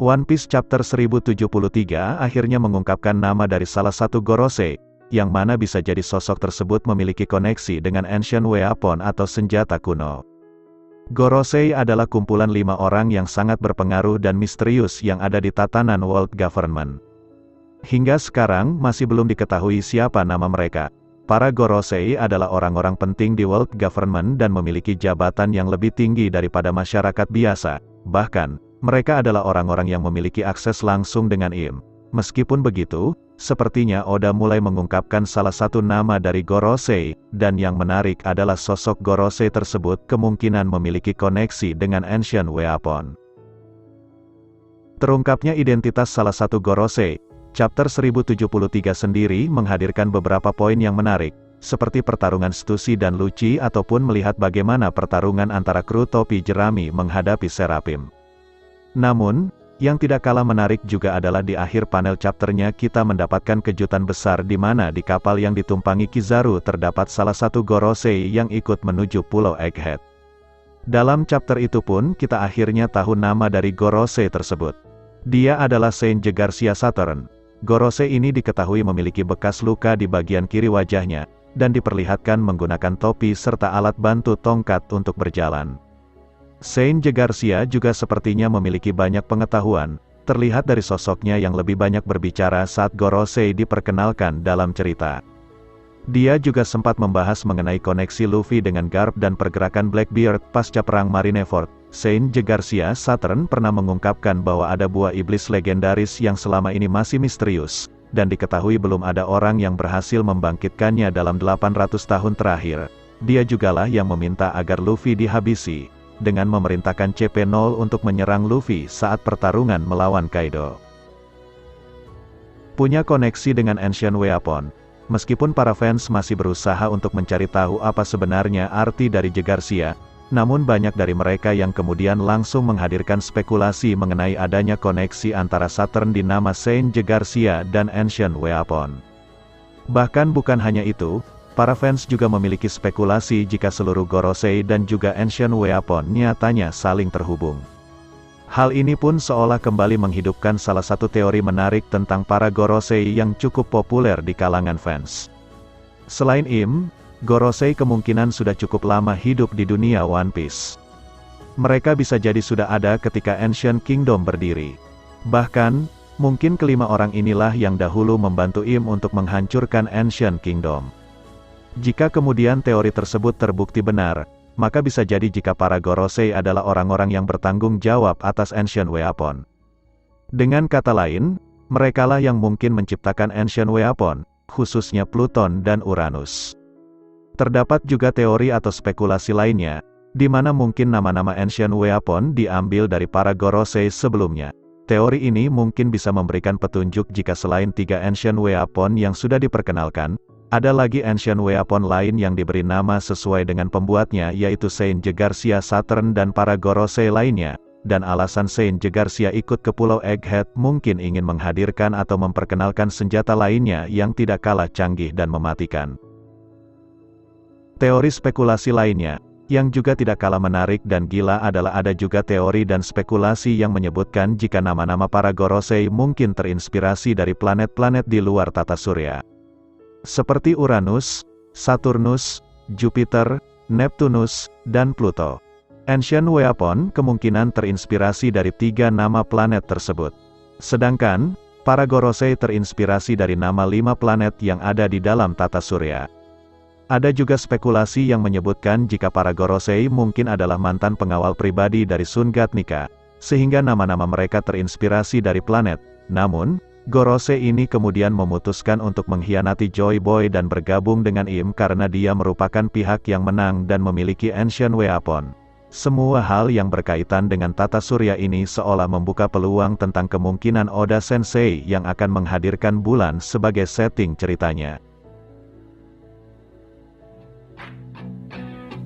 One Piece Chapter 1073 akhirnya mengungkapkan nama dari salah satu Gorosei, yang mana bisa jadi sosok tersebut memiliki koneksi dengan Ancient Weapon atau senjata kuno. Gorosei adalah kumpulan 5 orang yang sangat berpengaruh dan misterius yang ada di tatanan World Government. Hingga sekarang masih belum diketahui siapa nama mereka. Para Gorosei adalah orang-orang penting di World Government dan memiliki jabatan yang lebih tinggi daripada masyarakat biasa. Bahkan, mereka adalah orang-orang yang memiliki akses langsung dengan IM. Meskipun begitu, sepertinya Oda mulai mengungkapkan salah satu nama dari Gorosei, dan yang menarik adalah sosok Gorosei tersebut kemungkinan memiliki koneksi dengan Ancient Weapon. Terungkapnya identitas salah satu Gorosei, Chapter 1073 sendiri menghadirkan beberapa poin yang menarik, seperti pertarungan Stussy dan Lucci ataupun melihat bagaimana pertarungan antara kru topi jerami menghadapi Seraphim. Namun, yang tidak kalah menarik juga adalah di akhir panel chapternya kita mendapatkan kejutan besar di mana di kapal yang ditumpangi Kizaru terdapat salah satu Gorosei yang ikut menuju Pulau Egghead. Dalam chapter itu pun kita akhirnya tahu nama dari Gorosei tersebut. Dia adalah Saint Jegarsia Saturn. Gorosei ini diketahui memiliki bekas luka di bagian kiri wajahnya, dan diperlihatkan menggunakan topi serta alat bantu tongkat untuk berjalan. Saint Jegarsia juga sepertinya memiliki banyak pengetahuan, terlihat dari sosoknya yang lebih banyak berbicara saat Gorosei diperkenalkan dalam cerita. Dia juga sempat membahas mengenai koneksi Luffy dengan Garp dan pergerakan Blackbeard pasca perang Marineford. Saint Jegarsia Saturn pernah mengungkapkan bahwa ada buah iblis legendaris yang selama ini masih misterius, dan diketahui belum ada orang yang berhasil membangkitkannya dalam 800 tahun terakhir. Dia jugalah yang meminta agar Luffy dihabisi, dengan memerintahkan CP0 untuk menyerang Luffy saat pertarungan melawan Kaido. Punya koneksi dengan Ancient Weapon. Meskipun para fans masih berusaha untuk mencari tahu apa sebenarnya arti dari Jegarsia, namun banyak dari mereka yang kemudian langsung menghadirkan spekulasi mengenai adanya koneksi antara Saturn di nama Saint Jegarsia dan Ancient Weapon. Bahkan bukan hanya itu, para fans juga memiliki spekulasi jika seluruh Gorosei dan juga Ancient Weapon nyatanya saling terhubung. Hal ini pun seolah kembali menghidupkan salah satu teori menarik tentang para Gorosei yang cukup populer di kalangan fans. Selain IM, Gorosei kemungkinan sudah cukup lama hidup di dunia One Piece. Mereka bisa jadi sudah ada ketika Ancient Kingdom berdiri. Bahkan, mungkin kelima orang inilah yang dahulu membantu IM untuk menghancurkan Ancient Kingdom. Jika kemudian teori tersebut terbukti benar, maka bisa jadi jika para Gorosei adalah orang-orang yang bertanggung jawab atas Ancient Weapon. Dengan kata lain, merekalah yang mungkin menciptakan Ancient Weapon, khususnya Pluton dan Uranus. Terdapat juga teori atau spekulasi lainnya, di mana mungkin nama-nama Ancient Weapon diambil dari para Gorosei sebelumnya. Teori ini mungkin bisa memberikan petunjuk jika selain 3 Ancient Weapon yang sudah diperkenalkan, ada lagi Ancient Weapon lain yang diberi nama sesuai dengan pembuatnya yaitu Saint Jegarsia Saturn dan para Gorosei lainnya, dan alasan Saint Jegarsia ikut ke Pulau Egghead mungkin ingin menghadirkan atau memperkenalkan senjata lainnya yang tidak kalah canggih dan mematikan. Teori spekulasi lainnya, yang juga tidak kalah menarik dan gila adalah ada juga teori dan spekulasi yang menyebutkan jika nama-nama para Gorosei mungkin terinspirasi dari planet-planet di luar tata surya. Seperti Uranus, Saturnus, Jupiter, Neptunus, dan Pluto. Ancient Weapon kemungkinan terinspirasi dari 3 nama planet tersebut. Sedangkan, para Gorosei terinspirasi dari nama 5 planet yang ada di dalam tata surya. Ada juga spekulasi yang menyebutkan jika para Gorosei mungkin adalah mantan pengawal pribadi dari Sun Gatnika, sehingga nama-nama mereka terinspirasi dari planet. Namun, Gorosei ini kemudian memutuskan untuk mengkhianati Joy Boy dan bergabung dengan IM karena dia merupakan pihak yang menang dan memiliki Ancient Weapon. Semua hal yang berkaitan dengan tata surya ini seolah membuka peluang tentang kemungkinan Oda Sensei yang akan menghadirkan bulan sebagai setting ceritanya.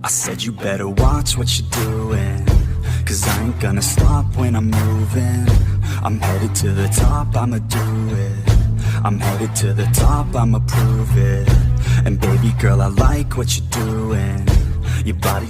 I said you better watch what you're doing, 'cause I ain't gonna stop when I'm moving. I'm headed to the top, I'ma do it. I'm headed to the top, I'ma prove it. And baby girl, I like what you're doing. Your body